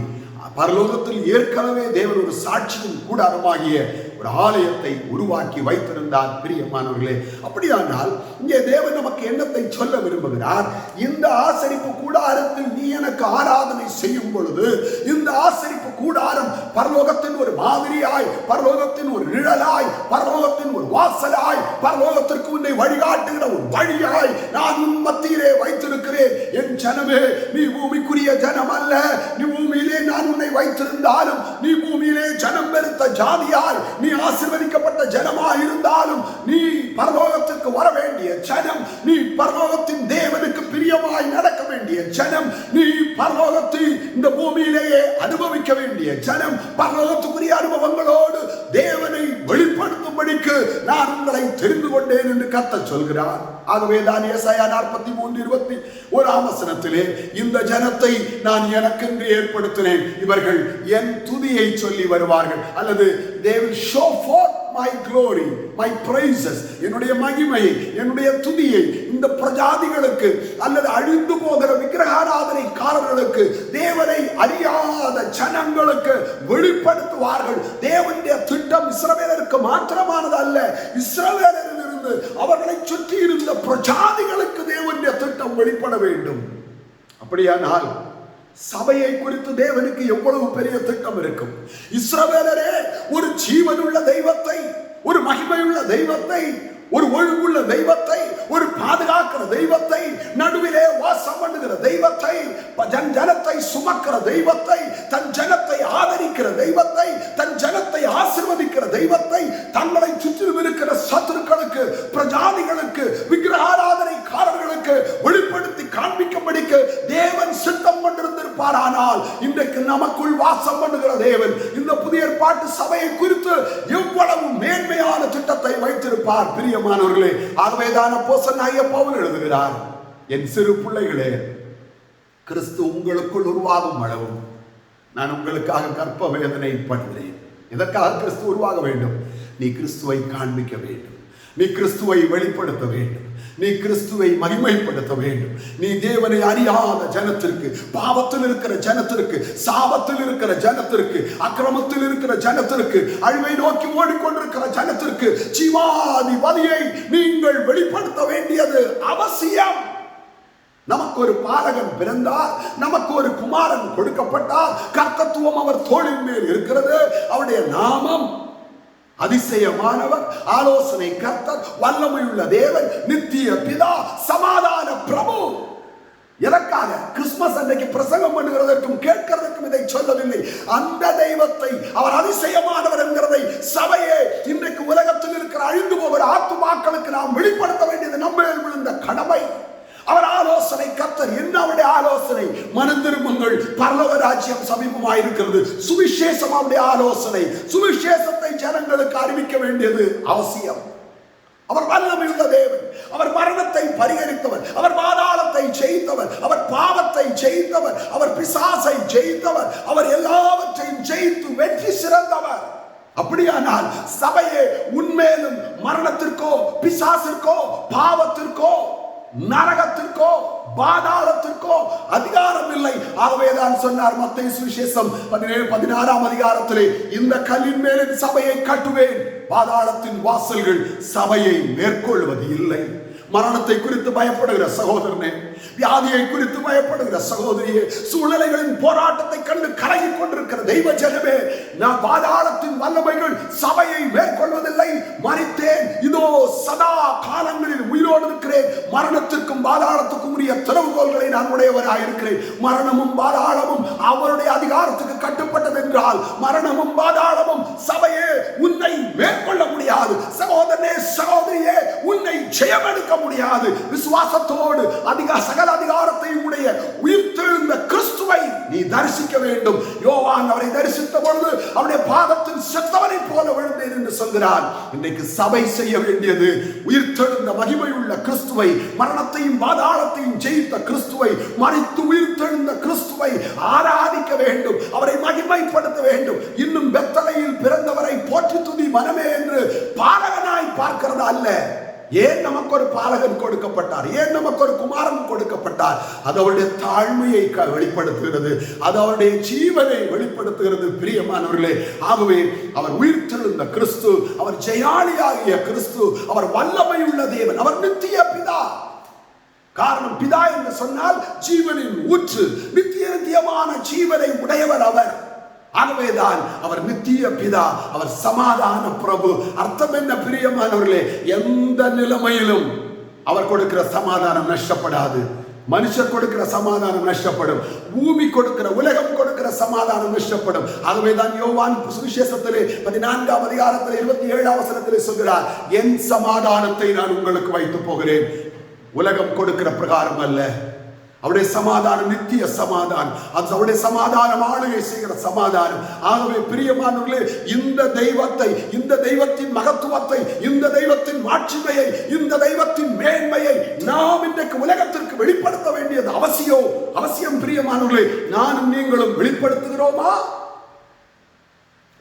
பரலோகத்தில் ஏற்கனவே தேவன் ஒரு சாட்சியின் கூடாரமாகிய ஒரு ஆலயத்தை உருவாக்கி வைத்திருந்தார். பிரியமானவர்களே, அப்படியானால் இங்கே தேவன் நமக்கு என்னத்தை சொல்ல விரும்புகிறார்? இந்த ஆசரிப்பு கூடாரத்தில் நீ எனக்கு ஆராதனை செய்யும் பொழுது, இந்த ஆசரிப்பு கூடாரம் பரலோகத்தின் ஒரு மாதிரியாய், பரலோகத்தின் ஒரு நிழலாய், பரலோகத்தின் ஒரு வாசலாய், பரலோகத்திற்கு உன்னை வழிகாட்டுகிற ஒரு வழியாய் நான் உன் மத்தியிலே வைத்திருக்கிறேன். என் ஜனமே, நீ பூமிக்குரிய ஜனம் அல்ல. நீ பூமியிலே நான் உன்னை வைத்திருந்தாலும், நீ பூமியிலே ஜனம் பெருத்த ஜாதியாய், நீ ஆசீர்வதிக்கப்பட்ட ஜனமாய் இருந்தாலும், நீ பரலோகத்துக்கு வர வேண்டிய ஜனம், நீ பரலோகத்தின் தேவனுக்கு பிரியமாய் நடக்க வேண்டிய ஜனம், நீ பரலோகத்தை இந்த பூமியிலேயே அனுபவிக்க வேண்டிய ஜனம், பரலோகத்துக்குரிய அனுபவங்களோடு தேவனை வெளிப்படுத்தும்படிக்கு நான் உங்களை தெரிந்து கொண்டேன் என்று கர்த்தர் சொல்கிறார். ஆகவேதான் ஏசாயா 43:21 வசனத்திலே, இந்த ஜனத்தை நான் எனக்கென்று ஏற்படுத்தினேன், இவர்கள் என் துதியை சொல்லி வருவார்கள், அல்லது they will show forth my glory, my praises, என்னுடைய மகிமையை, என்னுடைய துதியை இந்த பிரஜாதிகளுக்கு அல்லது அழிந்து போகிற விக்கிரகாராதனைக்காரர்களுக்கு, தேவனை அறியாத ஜனங்களுக்கு வெளிப்படுத்துவார்கள். தேவனுடைய திட்டம் இஸ்ரவேலருக்கு மாத்திரமானது அல்ல, இஸ்ரவேலரிலிருந்து அவர்களை சுற்றி இருந்த பிரஜாதிகளுக்கு தேவனுடைய திட்டம் வெளிப்பட வேண்டும். அப்படியானால் சபையை குறித்து தேவனுக்கு எவ்வளவு பெரிய திட்டம் இருக்கும். இஸ்ரவேலரே ஒரு ஜீவனுள்ள தெய்வத்தை, ஒரு மகிமையுள்ள தெய்வத்தை, ஒரு ஒழுங்குள்ள தெய்வத்தை, ஒரு பாதுகாக்கிற தெய்வத்தை, நடுவிலே வாசம் பண்ணுகிற தெய்வத்தை, தன் ஜனத்தை சுமக்கிற தெய்வத்தை, தன் ஜனத்தை ஆதரிக்கிற தெய்வத்தை, தன் ஜனத்தை ஆசீர்வதிக்கிற தெய்வத்தை, தங்களை சுற்றிலும் இருக்கிற சத்துருக்களுக்கு, பிரஜாதிகளுக்கு, விக்கிரகாராதனைக்காரர்களுக்கு வெளிப்படுத்தி காண்பிக்கும்படிக்கு தேவன் சித்தம் கொண்டிருந்திருப்பாரானால், இன்றைக்கு நமக்குள் வாசம் பண்ணுகிற தேவன் இந்த புதிய ஏற்பாட்டு சபையை குறித்து எவ்வளவு மேன்மையான திட்டத்தை வைத்திருப்பார். பிரியமானவர்களே, ஆகவேதான் அப்போஸ்தலனாகிய பவுல் எழுதுகிறார், என் சிறு பிள்ளைகளே, கிறிஸ்து உங்களுக்குள் உருவாகும் அளவும் நான் உங்களுக்காக கற்ப வேதனை படுகிறேன். இதற்காக கிறிஸ்து உருவாக வேண்டும். நீ கிறிஸ்துவை காண்பிக்க வேண்டும், நீ கிறிஸ்துவை வெளிப்படுத்த வேண்டும், நீ கிறிஸ்துவை மகிமைப்படுத்த வேண்டும். நீ தேவனை அறியாத ஜனத்திற்கு, பாவத்தில் இருக்கிற ஜனத்திற்கு, சாபத்தில் இருக்கிற ஜனத்திற்கு, அக்கிரமத்தில் இருக்கிற ஜனத்திற்கு, அழிவை நோக்கி ஓடிக்கொண்டிருக்கிற ஜனத்திற்கு ஜீவாதிபதியை நீங்கள் வெளிப்படுத்த வேண்டியது அவசியம். நமக்கு ஒரு பாலகன் பிறந்தார், நமக்கு ஒரு குமாரன் கொடுக்கப்பட்டார், கர்த்தத்துவம் அவர் தோளின் மேல் இருக்கிறது. அவருடைய நாமம் அதிசயமானவர், ஆலோசனை கர்த்தர், வல்லமையுள்ள தேவன், நித்திய பிதா, சமாதான பிரபு. எதற்காக? கிறிஸ்துமஸ் அன்றைக்கு பிரசங்கம் பண்ணுகிறதற்கும் கேட்கிறதற்கும் இதை சொல்லவில்லை. அந்த தெய்வத்தை, அவர் அதிசயமானவர் என்கிறதை சபையே இன்றைக்கு உலகத்தில் இருக்கிற அழிந்து போகிற ஆத்துமாக்களுக்கு நாம் வெளிப்படுத்த வேண்டியது நம்ம விழுந்த கடமை. அவர் ஆலோசனை கர்த்தர். என்ன அவருடைய ஆலோசனை? மனம் திரும்புங்கள், பரலோக ராஜ்யம் சமீபமாயிருக்கிறது. சுவிசேஷம் அவருடைய ஆலோசனை. சுவிசேஷத்தை ஜனங்களுக்கு அறிவிக்க வேண்டியது அவசியம். அவர் வல்லமையுள்ள தேவன். அவர் மரணத்தை பரிகரித்தவர், அவர் பாதாளத்தை ஜெயித்தவர், அவர் பாவத்தை ஜெயித்தவர், அவர் பிசாசை ஜெயித்தவர், அவர் எல்லாவற்றையும் ஜெயித்து வெற்றி சிறந்தவர். அப்படியானால் சபையே உன்மேலும் மரணத்திற்கோ, பிசாசிற்கோ, பாவத்திற்கோ, நரகத்திற்கோ, பாதாளத்திற்கோ அதிகாரம் இல்லை. ஆகவேதான் சொன்னார் மத்தேயு சுவிசேஷம் 17-16 அதிகாரத்திலே, இந்த கல்லின் மேலே சபையை கட்டுவேன், பாதாளத்தின் வாசல்கள் சபையை மேற்கொள்வது இல்லை. மரணத்தை குறித்து பயப்படுகிற சகோதரனே, வியாதியை குறித்து பயப்படுகிற சகோதரியே, சூழ்நிலைகளின் போராட்டத்தை கண்டு கலங்கிக் கொண்டிருக்கிற தெய்வ ஜனமே, நான் பாதாளத்தின் வல்லமைகள் சபையை மேற்கொள்வதில்லை. மரித்தேன், இதோ சதா காலங்களில் உயிரோடு இருக்கிறேன். மரணத்திற்கும் பாதாளத்துக்கும் உரிய திறவுகோல்களை நான் உடையவராயிருக்கிறேன். மரணமும் பாதாளமும் அவருடைய அதிகாரத்துக்கு கட்டுப்பட்டது என்றால், மரணமும் பாதாளமும் சபையே உன்னை மேற்கொள்ள முடியாது. சகோதரனே, சகோதரியே, உன்னை ஜெயமெடுக்க முடியாது. விசுவாசத்தோடு சகல அதிகாரத்தை உடைய உயிர்த்தெழுந்த கிறிஸ்துவை நீ தரிசிக்க வேண்டும். யோவான் அவரை தரிசித்த பொழுது அவருடைய பாதத்தின் செத்தவனை போல விழுந்தேன் என்று சொல்கிறார். இன்றைக்கு சபை செய்ய வேண்டியது உயிர்த்தெழுந்த மகிமையுள்ள கிறிஸ்துவை, மரணத்தையும் பாதாளத்தையும் ஜெயித்த கிறிஸ்துவை, மரித்து உயிர்த்தெழுந்த கிறிஸ்துவை ஆராதிக்க வேண்டும், அவரை மகிமைப்படுத்த வேண்டும். இன்னும் பெத்தலையில் பிறந்தவரை போற்றி துதி மனமே என்று பாலகனாய் பார்க்கிறது அல்ல. ஏன் நமக்கு ஒரு பாலகன் கொடுக்கப்பட்டார்? ஏன் நமக்கு ஒரு குமாரன் கொடுக்கப்பட்டார்? அது அவருடைய தாழ்மையை வெளிப்படுத்துகிறது, அது அவருடைய ஜீவனை வெளிப்படுத்துகிறது. பிரியமானவர்களே, ஆகவே அவர் உயிர்த்தெழுந்த கிறிஸ்து, அவர் ஜெயாளியாகிய கிறிஸ்து, அவர் வல்லமையுள்ள தேவன், அவர் நித்திய பிதா. காரணம், பிதா என்று சொன்னால் ஜீவனின் ஊற்று, நித்தியமான ஜீவனை உடையவர் அவர். ஆகவேதான் அவர் நித்திய பிதா, அவர் சமாதான பிரபு. அர்த்தம் என்ன பிரியமானவர்களே? எந்த நிலைமையிலும் அவர் கொடுக்கிற சமாதானம் நஷ்டப்படாது. மனுஷர் கொடுக்கிற சமாதானம் நஷ்டப்படும், பூமி கொடுக்கிற, உலகம் கொடுக்கிற சமாதானம் நஷ்டப்படும். ஆகவேதான் யோவான் சுவிசேஷத்திலே 14 அதிகாரத்தில் 27 வசனத்திலே சொல்கிறார், என் சமாதானத்தை நான் உங்களுக்கு வைத்து போகிறேன், உலகம் கொடுக்கிற பிரகாரம் அல்ல. அவருடைய சமாதானம் நித்திய சமாதானம், அது அவருடைய சமாதானம் ஆளுகை செய்கிற சமாதானம். ஆகவே பிரியமானவர்களே, இந்த தெய்வத்தை, இந்த தெய்வத்தின் மகத்துவத்தை, இந்த தெய்வத்தின் மாட்சிமையை, இந்த தெய்வத்தின் மேன்மையை நாம் இன்றைக்கு உலகத்திற்கு வெளிப்படுத்த வேண்டியது அவசியம். பிரியமானவர்களே, நானும் நீங்களும் வெளிப்படுத்துகிறோமா?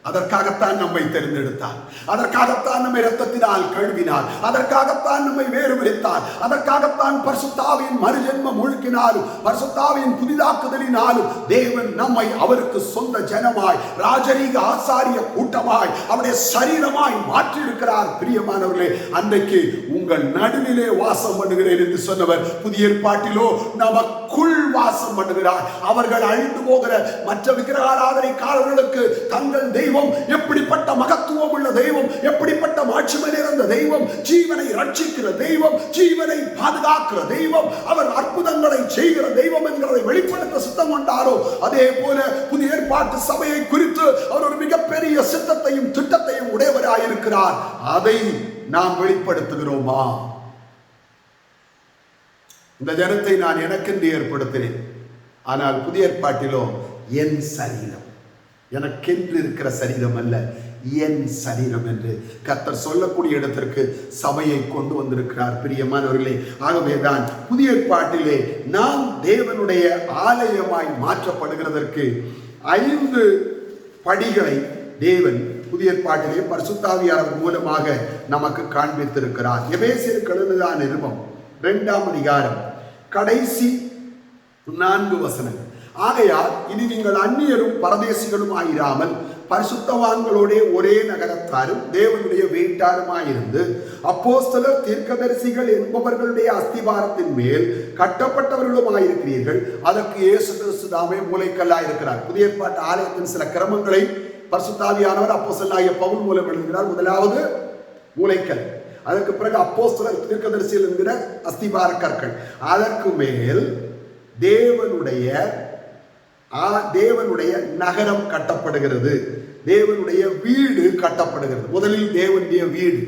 அதற்காகத்தான் நம்மை தேர்ந்தெடுத்தார், அதற்காகத்தான் நம்மை இரத்தத்தினால் கழுவினார், அதற்காகத்தான் நம்மை வேறு பிரித்தார், அதற்காகத்தான் பரிசுத்த ஆவியின் மறுஜென்மம் ஒழுக்கினாலும், பரிசுத்த ஆவியின் புதிதாக்குதலினாலும் தேவன் நம்மை அவருக்கு சொந்த ஜனமாய், ராஜரீக ஆசாரிய கூட்டமாய், அவருடைய சரீரமாய் மாற்றி இருக்கிறார். பிரியமானவர்களே, அன்றைக்கு உங்கள் நடுவிலே வாசம் பண்ணுகிறேன் என்று சொன்னவர் புதிய ஏற்பாட்டிலோ நமக்குள் வாசம் பண்ணுகிறார். அவர்கள் அழிந்து போகிற மற்ற விக்கிரகாராதனைக்காரர்களுக்கு தங்கள் தெய்வம் எப்படிப்பட்ட மகத்துவம் உள்ள தெய்வம், எப்படிப்பட்ட மாட்சிமை நிறைந்த தெய்வம், ஜீவனை ரட்சிக்கிற தெய்வம், ஜீவனை பாதுகாக்கிற தெய்வம், அவர் அற்புதங்களை செய்கிற தெய்வம் என்கிறதை வெளிப்படுத்த சித்தம் கொண்டாரோ, அதே போல புதிய ஏற்பாட்டு சபையை குறித்து அவர் ஒரு மிகப்பெரிய சித்தத்தையும் திட்டத்தையும் உடையவராயிருக்கிறார். அதை நாம் வெளிப்படுத்துகிறோமா? இந்த ஜனத்தை நான் எனக்கென்று ஏற்படுத்தினேன், ஆனால் புதிய ஏற்பாட்டிலோ என் சரீரம், எனக்கென்று இருக்கிற சரீரம் அல்ல, என் சரீரம் என்று கர்த்தர் சொல்லக்கூடிய இடத்திற்கு சபையை கொண்டு வந்திருக்கிறார். பிரியமானவர்களே, ஆகவேதான் புதிய ஏற்பாட்டிலே நாம் தேவனுடைய ஆலயமாய் மாற்றப்படுகிறதற்கு 5 படிகளை தேவன் புதிய ஏற்பாட்டிலே பரிசுத்த ஆவியானவர் மூலமாக நமக்கு காண்பித்திருக்கிறார். எபேசியருக்கு எழுதின நிருபம் 2ஆம் அதிகாரம் கடைசி 4 வசனங்கள். ஆகையால் இனி நீங்கள் அந்நியரும் பரதேசிகளும் ஆயிராமல் பரிசுத்தவான்களோட ஒரே நகரத்தாரும் தேவனுடைய வீட்டாருமாயிருந்து அப்போஸ்தலர் தீர்க்கதரிசிகள் என்பவர்களுடைய அஸ்திபாரத்தின் மேல் கட்டப்பட்டவர்களுமாயிருக்கிறீர்கள். அதற்கு இயேசு கிறிஸ்து தாமே மூலைக்கல்லாயிருக்கிறார். புதிய ஏற்பாட்டு ஆலயத்தின் சில கிரமங்களை பரிசுத்தாவியானவர் அப்போஸ்தலனாகிய பவுல் மூலம் எழுதுகிறார். முதலாவது மூலைக்கல், அதற்கு பிறகு அப்போஸ்தலர் தீர்க்கதரிசிகள் என்கிற அஸ்திபார கற்கள், அதற்கு மேல் தேவனுடைய நகரம் கட்டப்படுகிறது, தேவனுடைய வீடு கட்டப்படுகிறது. முதலில் தேவனுடைய வீடு,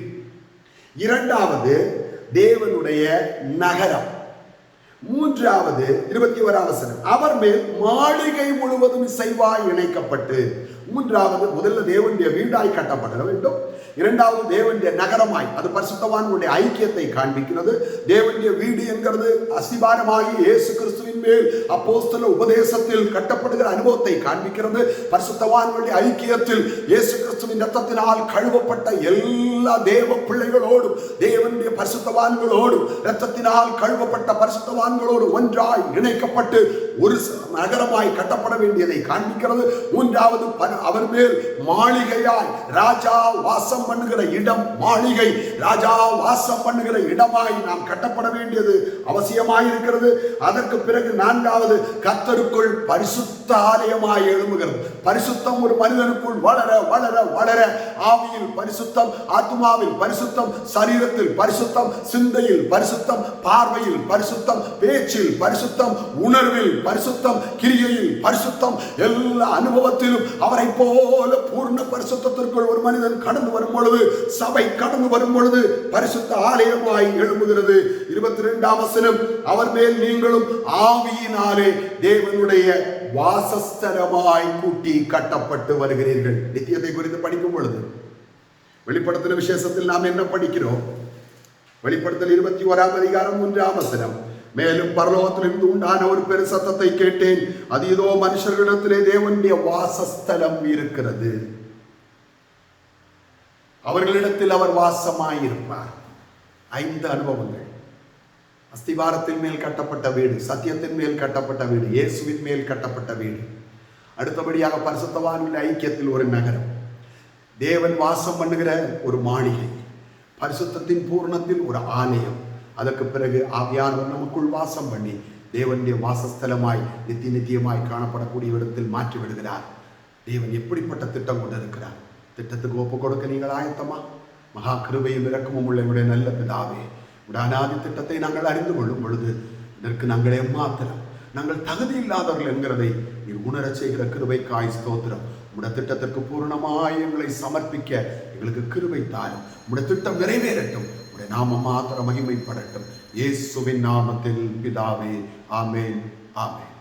இரண்டாவது தேவனுடைய நகரம், மூன்றாவது 21ஆம் வசனம் அவர் மேல் மாளிகை முழுவதும் இசைவாய் இணைக்கப்பட்டு. மூன்றாவது, முதல்ல தேவனுடைய வீடாய் கட்டப்பட வேண்டும், இரண்டாவது தேவனுடைய நகரமாய், அது பரிசுத்தவான்களுடைய ஐக்கியத்தை காண்பிக்கிறது. தேவனுடைய வீடு என்கிறது அஸ்திபாரமாகி இயேசு கிறிஸ்துவின் மேல் அப்போஸ்தல உபதேசத்தில் கட்டப்படுகிற அனுபவத்தை காண்பிக்கிறது. பரிசுத்தவான்களுடைய ஐக்கியத்தில் இயேசு கிறிஸ்துவின் இரத்தத்தினால் கழுவப்பட்ட எல்லா தேவ பிள்ளைகளோடும் தேவனுடைய பரிசுத்தவான்களோடும் இரத்தத்தினால் கழுவப்பட்ட பரிசுத்தவான்களோடு ஒன்றாய் இணைக்கப்பட்டு ஒரு நகரமாய் கட்டப்பட வேண்டியதை காண்பிக்கிறது. மூன்றாவது, அவர் மேல் மாளிகையாய் ராஜா வாசம் பண்ணுகிற இடம், மாளிகை ராஜா வாசம் பண்ணுகிற இடமாய் நாம் கட்டப்பட வேண்டியது அவசியமாயிருக்கிறது. அதற்கு பிறகு நான்காவது, கர்த்தருக்குள் பரிசுத்த ஆலயமாய் எழும்புகிறது. பரிசுத்தம் ஒரு மனிதனுக்குள் வளர வளர வளர ஆவியில் பரிசுத்தம், ஆத்மாவில் பரிசுத்தம், சரீரத்தில் பரிசுத்தம், சிந்தையில் பரிசுத்தம், பார்வையில் பரிசுத்தம், பேச்சில் பரிசுத்தம், உணர்வில் பரிசுத்தம், கிரியையில் பரிசுத்தம், எல்லா அனுபவத்திலும் அவரை போல பூர்ண பரிசுத்தத்திற்குள் ஒரு மனிதன் கடந்து வரும் பொழுது, சபை கடந்து வரும் பொழுது பரிசுத்த ஆலயமாய் எழும்புகிறது. 22ஆம் வசனம் அவர் மேல் நீங்களும் ஆவியினாலே தேவனுடைய வாசஸ்தலமாய் கூட்டி கட்டப்பட்டு வருகிறீர்கள். நித்தியத்தை குறித்து படிக்கும் பொழுது வெளிப்படுத்தின விசேஷத்தில் நாம் என்ன படிக்கிறோம்? வெளிப்படுத்தல் 21ஆம் அதிகாரம் 3ஆம் வசனம், மேலும் பரலோகத்திலிருந்து உண்டான ஒரு பெரு சத்தத்தை கேட்டேன், அது இதோ மனுஷர்களிடத்திலே தேவனுடைய வாசஸ்தலம் இருக்கிறது, அவர்களிடத்தில் அவர் வாசமாயிருப்பார். 5 அனுபவங்கள். அஸ்திவாரத்தின் மேல் கட்டப்பட்ட வீடு, சத்தியத்தின் மேல் கட்டப்பட்ட வீடு, இயேசுவின் மேல் கட்டப்பட்ட வீடு. அடுத்தபடியாக பரிசுத்தவான்களுடைய ஐக்கியத்தில் ஒரு நகரம், தேவன் வாசம் பண்ணுகிற ஒரு மாளிகை, பரிசுத்தத்தின் பூர்ணத்தில் ஒரு ஆலயம். அதற்கு பிறகு ஆவியானவர் நமக்குள் வாசம் பண்ணி தேவனுடைய வாசஸ்தலமாய் நித்தியமாய் காணப்படக்கூடிய இடத்தில் மாற்றி விடுகிறார். தேவன் எப்படிப்பட்ட திட்டம் கொண்டு இருக்கிறார்? திட்டத்துக்கு ஒப்பு கொடுக்க நீங்கள் ஆயத்தமா? மகா கிருபையும் இரக்கமும் உள்ள என்னுடைய நல்ல பிதாவே, உடைய அநாதி திட்டத்தை நாங்கள் அறிந்து கொள்ளும் பொழுது இதற்கு நாங்கள் ஏமாத்திரம், நாங்கள் தகுதி இல்லாதவர்கள் என்கிறதை நீர் உணரச் செய்கிற கிருபைக்காய் ஸ்தோத்திரம். உடைய திட்டத்திற்கு பூர்ணமாய் எங்களை சமர்ப்பிக்க எங்களுக்கு கிருபை தாரும். உடைய திட்டம் நிறைவேறட்டும், உடைய நாமம் மாத்திரம் மகிமைப்படட்டும். இயேசுவின் நாமத்தில் பிதாவே, ஆமென், ஆமென்.